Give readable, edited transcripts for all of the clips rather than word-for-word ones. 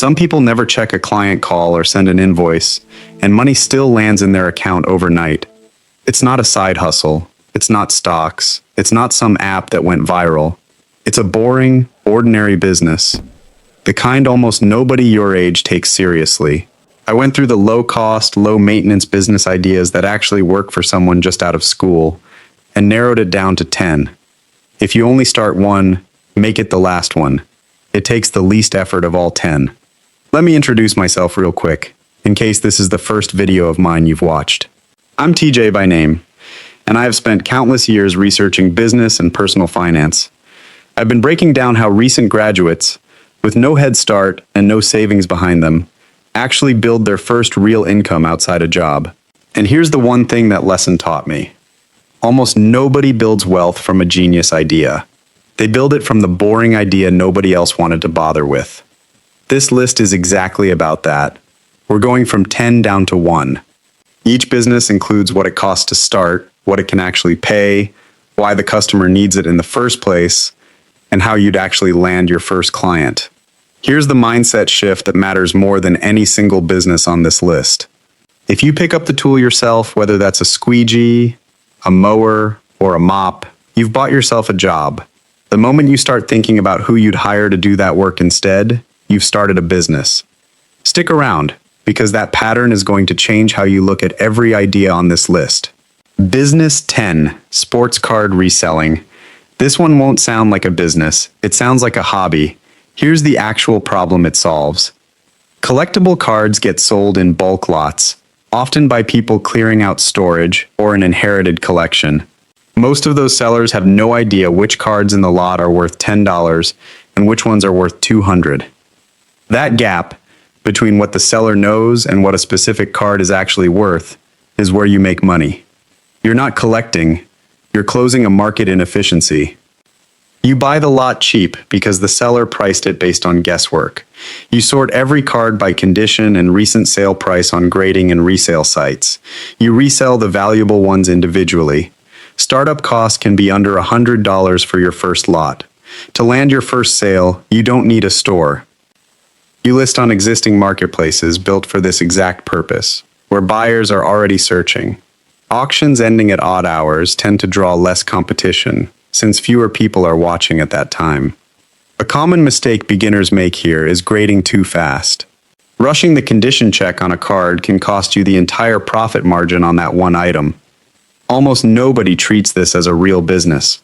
Some people never check a client call or send an invoice, and money still lands in their account overnight. It's not a side hustle. It's not stocks. It's not some app that went viral. It's a boring, ordinary business. The kind almost nobody your age takes seriously. I went through the low-cost, low-maintenance business ideas that actually work for someone just out of school, and narrowed it down to 10. If you only start one, make it the last one. It takes the least effort of all 10. Let me introduce myself real quick, in case this is the first video of mine you've watched. I'm TJ by name, and I have spent countless years researching business and personal finance. I've been breaking down how recent graduates, with no head start and no savings behind them, actually build their first real income outside a job. And here's the one thing that lesson taught me. Almost nobody builds wealth from a genius idea. They build it from the boring idea nobody else wanted to bother with. This list is exactly about that. We're going from 10 down to 1. Each business includes what it costs to start, what it can actually pay, why the customer needs it in the first place, and how you'd actually land your first client. Here's the mindset shift that matters more than any single business on this list. If you pick up the tool yourself, whether that's a squeegee, a mower, or a mop, you've bought yourself a job. The moment you start thinking about who you'd hire to do that work instead, you've started a business. Stick around, because that pattern is going to change how you look at every idea on this list. Business 10, sports card reselling. This one won't sound like a business, it sounds like a hobby. Here's the actual problem it solves. Collectible cards get sold in bulk lots, often by people clearing out storage or an inherited collection. Most of those sellers have no idea which cards in the lot are worth $10 and which ones are worth $200. That gap between what the seller knows and what a specific card is actually worth is where you make money. You're not collecting, you're closing a market inefficiency. You buy the lot cheap because the seller priced it based on guesswork. You sort every card by condition and recent sale price on grading and resale sites. You resell the valuable ones individually. Startup costs can be under $100 for your first lot. To land your first sale, you don't need a store. You list on existing marketplaces built for this exact purpose, where buyers are already searching. Auctions ending at odd hours tend to draw less competition, since fewer people are watching at that time. A common mistake beginners make here is grading too fast. Rushing the condition check on a card can cost you the entire profit margin on that one item. Almost nobody treats this as a real business.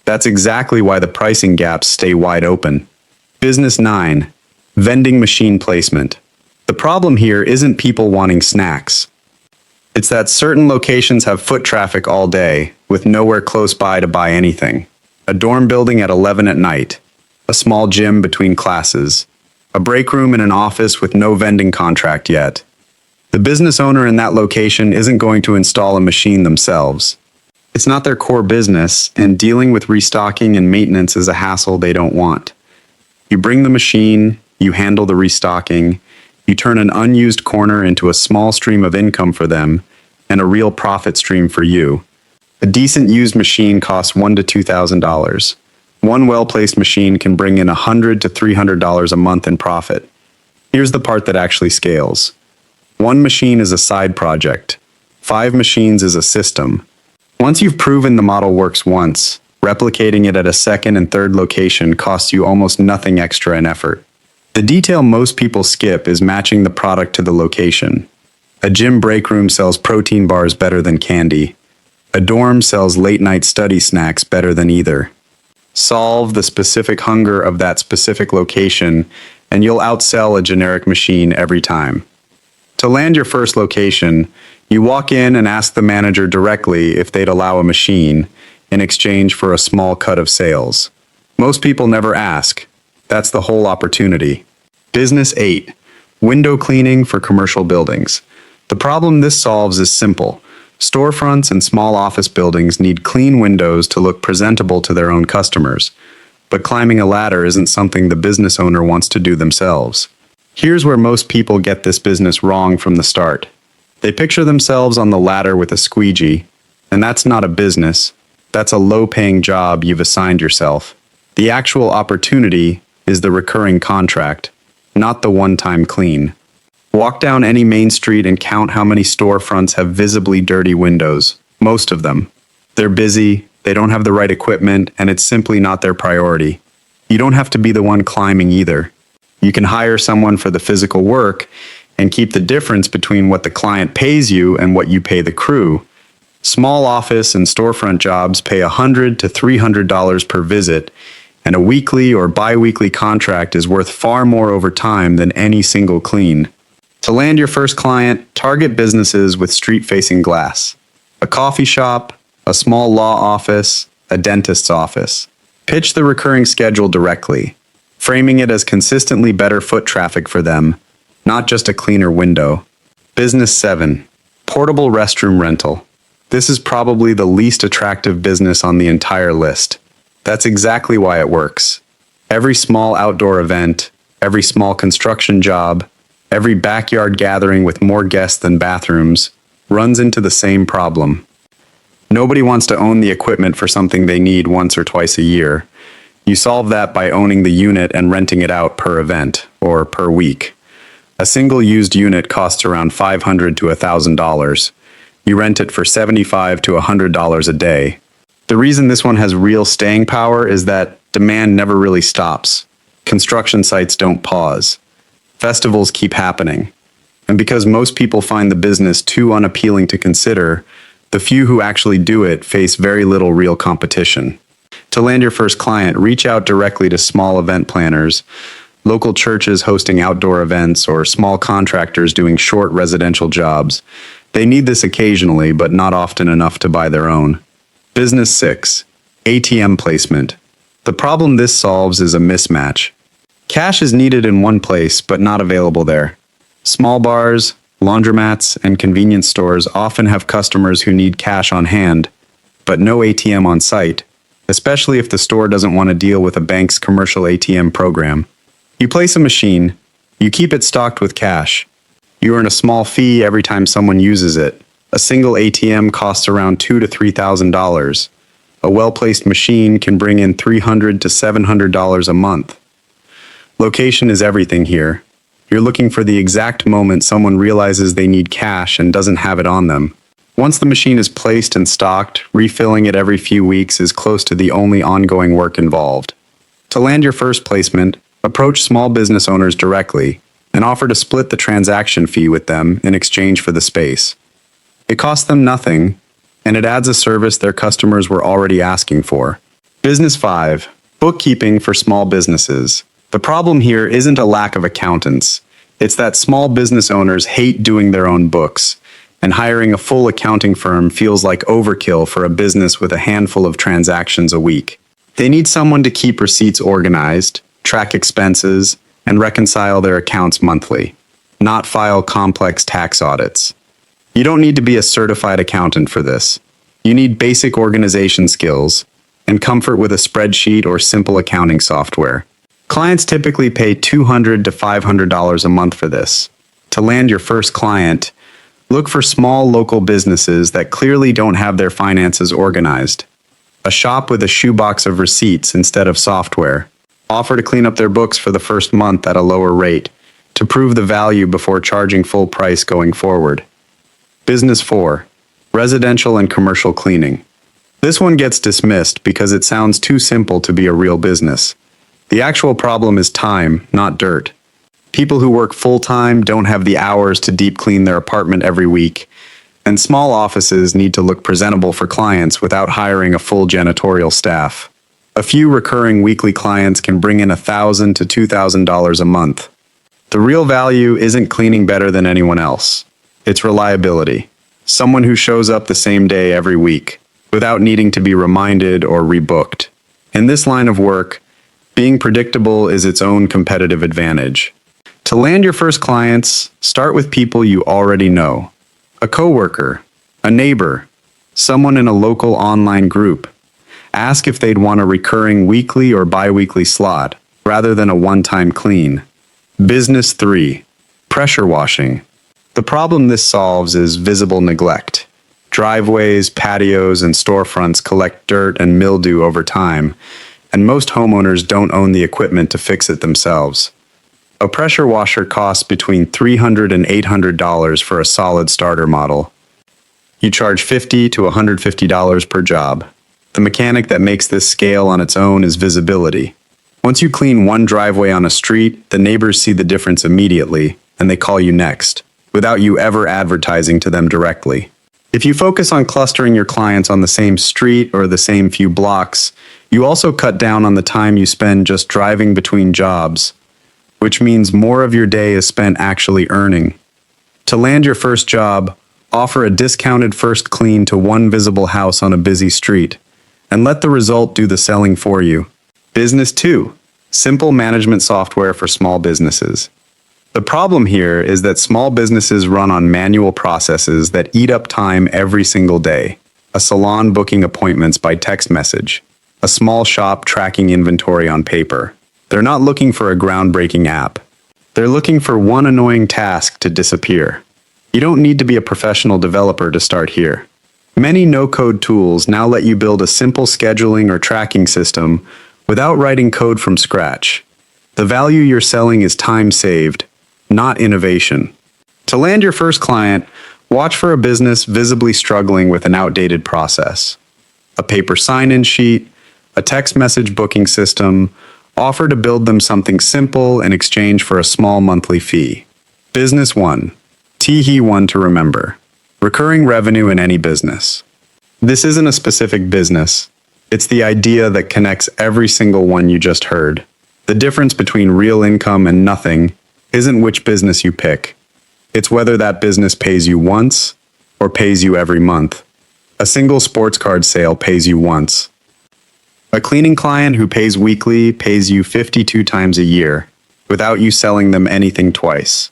That's exactly why the pricing gaps stay wide open. Business 9. Vending machine placement. The problem here isn't people wanting snacks. It's that certain locations have foot traffic all day, with nowhere close by to buy anything. A dorm building at 11 at night. A small gym between classes. A break room in an office with no vending contract yet. The business owner in that location isn't going to install a machine themselves. It's not their core business, and dealing with restocking and maintenance is a hassle they don't want. You bring the machine, you handle the restocking, you turn an unused corner into a small stream of income for them, and a real profit stream for you. A decent used machine costs $1,000 to $2,000. One well-placed machine can bring in $100 to $300 a month in profit. Here's the part that actually scales. One machine is a side project. 5 machines is a system. Once you've proven the model works once, replicating it at a second and third location costs you almost nothing extra in effort. The detail most people skip is matching the product to the location. A gym break room sells protein bars better than candy. A dorm sells late-night study snacks better than either. Solve the specific hunger of that specific location, and you'll outsell a generic machine every time. To land your first location, you walk in and ask the manager directly if they'd allow a machine in exchange for a small cut of sales. Most people never ask. That's the whole opportunity. Business 8. Window cleaning for commercial buildings. The problem this solves is simple. Storefronts and small office buildings need clean windows to look presentable to their own customers. But climbing a ladder isn't something the business owner wants to do themselves. Here's where most people get this business wrong from the start. They picture themselves on the ladder with a squeegee, and that's not a business. That's a low-paying job you've assigned yourself. The actual opportunity is the recurring contract. not the one-time clean. Walk down any main street and count how many storefronts have visibly dirty windows. Most of them. They're busy, they don't have the right equipment, and it's simply not their priority. You don't have to be the one climbing either. You can hire someone for the physical work and keep the difference between what the client pays you and what you pay the crew. Small office and storefront jobs pay $100 to $300 per visit, and a weekly or bi-weekly contract is worth far more over time than any single clean. To land your first client, target businesses with street-facing glass. A coffee shop, a small law office, a dentist's office. Pitch the recurring schedule directly, framing it as consistently better foot traffic for them, not just a cleaner window. Business 7. Portable restroom rental. This is probably the least attractive business on the entire list. That's exactly why it works. Every small outdoor event, every small construction job, every backyard gathering with more guests than bathrooms runs into the same problem. Nobody wants to own the equipment for something they need once or twice a year. You solve that by owning the unit and renting it out per event, or per week. A single used unit costs around $500 to $1,000. You rent it for $75 to $100 a day. The reason this one has real staying power is that demand never really stops. Construction sites don't pause. Festivals keep happening. And because most people find the business too unappealing to consider, the few who actually do it face very little real competition. To land your first client, reach out directly to small event planners, local churches hosting outdoor events, or small contractors doing short residential jobs. They need this occasionally, but not often enough to buy their own. Business 6. ATM placement. The problem this solves is a mismatch. Cash is needed in one place, but not available there. Small bars, laundromats, and convenience stores often have customers who need cash on hand, but no ATM on site, especially if the store doesn't want to deal with a bank's commercial ATM program. You place a machine, you keep it stocked with cash. You earn a small fee every time someone uses it. A single ATM costs around $2,000 to $3,000. A well-placed machine can bring in $300 to $700 a month. Location is everything here. You're looking for the exact moment someone realizes they need cash and doesn't have it on them. Once the machine is placed and stocked, refilling it every few weeks is close to the only ongoing work involved. To land your first placement, approach small business owners directly and offer to split the transaction fee with them in exchange for the space. It costs them nothing, and it adds a service their customers were already asking for. Business 5. Bookkeeping for small businesses. The problem here isn't a lack of accountants. It's that small business owners hate doing their own books, and hiring a full accounting firm feels like overkill for a business with a handful of transactions a week. They need someone to keep receipts organized, track expenses, and reconcile their accounts monthly, not file complex tax audits. You don't need to be a certified accountant for this. You need basic organization skills and comfort with a spreadsheet or simple accounting software. Clients typically pay $200 to $500 a month for this. To land your first client, look for small local businesses that clearly don't have their finances organized. A shop with a shoebox of receipts instead of software. Offer to clean up their books for the first month at a lower rate to prove the value before charging full price going forward. Business 4. Residential and commercial cleaning. This one gets dismissed because it sounds too simple to be a real business. The actual problem is time, not dirt. People who work full-time don't have the hours to deep clean their apartment every week, and small offices need to look presentable for clients without hiring a full janitorial staff. A few recurring weekly clients can bring in $1,000 to $2,000 a month. The real value isn't cleaning better than anyone else. It's reliability. Someone who shows up the same day every week, without needing to be reminded or rebooked. In this line of work, being predictable is its own competitive advantage. To land your first clients, start with people you already know. A coworker, a neighbor, someone in a local online group. Ask if they'd want a recurring weekly or bi-weekly slot, rather than a one-time clean. Business 3. Pressure washing. The problem this solves is visible neglect. Driveways, patios, and storefronts collect dirt and mildew over time, and most homeowners don't own the equipment to fix it themselves. A pressure washer costs between $300 and $800 for a solid starter model. You charge $50 to $150 per job. The mechanic that makes this scale on its own is visibility. Once you clean one driveway on a street, the neighbors see the difference immediately, and they call you next, without you ever advertising to them directly. If you focus on clustering your clients on the same street or the same few blocks, you also cut down on the time you spend just driving between jobs, which means more of your day is spent actually earning. To land your first job, offer a discounted first clean to one visible house on a busy street, and let the result do the selling for you. Business 2. Simple management software for small businesses. The problem here is that small businesses run on manual processes that eat up time every single day. A salon booking appointments by text message. A small shop tracking inventory on paper. They're not looking for a groundbreaking app. They're looking for one annoying task to disappear. You don't need to be a professional developer to start here. Many no-code tools now let you build a simple scheduling or tracking system without writing code from scratch. The value you're selling is time saved, not innovation. To land your first client, watch for a business visibly struggling with an outdated process. A paper sign-in sheet, a text message booking system. Offer to build them something simple in exchange for a small monthly fee. Business 1. Teehee 1 to remember. Recurring revenue in any business. This isn't a specific business. It's the idea that connects every single one you just heard. The difference between real income and nothing isn't which business you pick. It's whether that business pays you once or pays you every month. A single sports card sale pays you once. A cleaning client who pays weekly pays you 52 times a year, without you selling them anything twice.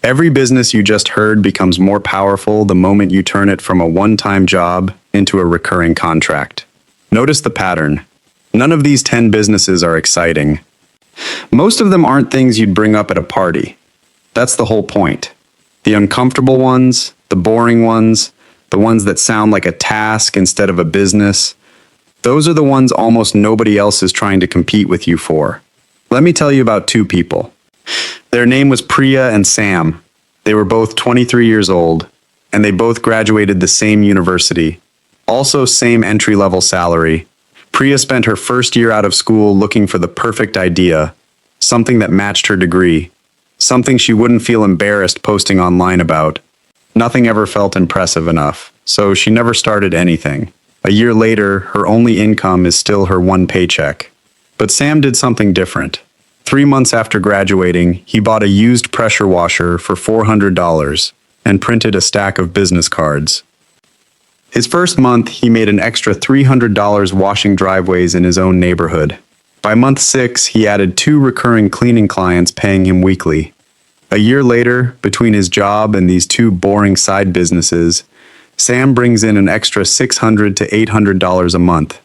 Every business you just heard becomes more powerful the moment you turn it from a one-time job into a recurring contract. Notice the pattern. None of these 10 businesses are exciting. Most of them aren't things you'd bring up at a party. That's the whole point. The uncomfortable ones, the boring ones, the ones that sound like a task instead of a business, those are the ones almost nobody else is trying to compete with you for. Let me tell you about 2 people. Their name was Priya and Sam. They were both 23 years old, and they both graduated the same university. Also same entry-level salary. Priya spent her first year out of school looking for the perfect idea, something that matched her degree, something she wouldn't feel embarrassed posting online about. Nothing ever felt impressive enough, so she never started anything. A year later, her only income is still her one paycheck. But Sam did something different. 3 months after graduating, he bought a used pressure washer for $400 and printed a stack of business cards. His first month, he made an extra $300 washing driveways in his own neighborhood. By month 6, he added 2 recurring cleaning clients paying him weekly. A year later, between his job and these 2 boring side businesses, Sam brings in an extra $600 to $800 a month.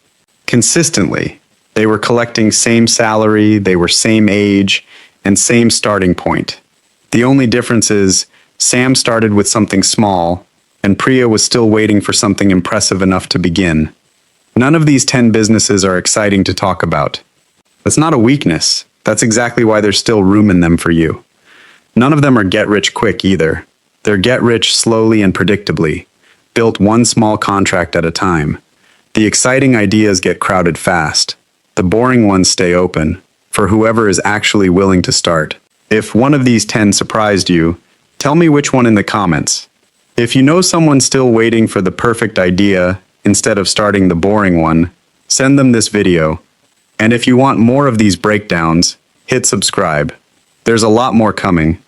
Consistently, they were collecting same salary, they were same age, and same starting point. The only difference is, Sam started with something small, and Priya was still waiting for something impressive enough to begin. None of these 10 businesses are exciting to talk about. That's not a weakness. That's exactly why there's still room in them for you. None of them are get-rich-quick either. They're get-rich slowly and predictably, built one small contract at a time. The exciting ideas get crowded fast. The boring ones stay open, for whoever is actually willing to start. If one of these 10 surprised you, tell me which one in the comments. If you know someone still waiting for the perfect idea instead of starting the boring one, send them this video. And if you want more of these breakdowns, hit subscribe. There's a lot more coming.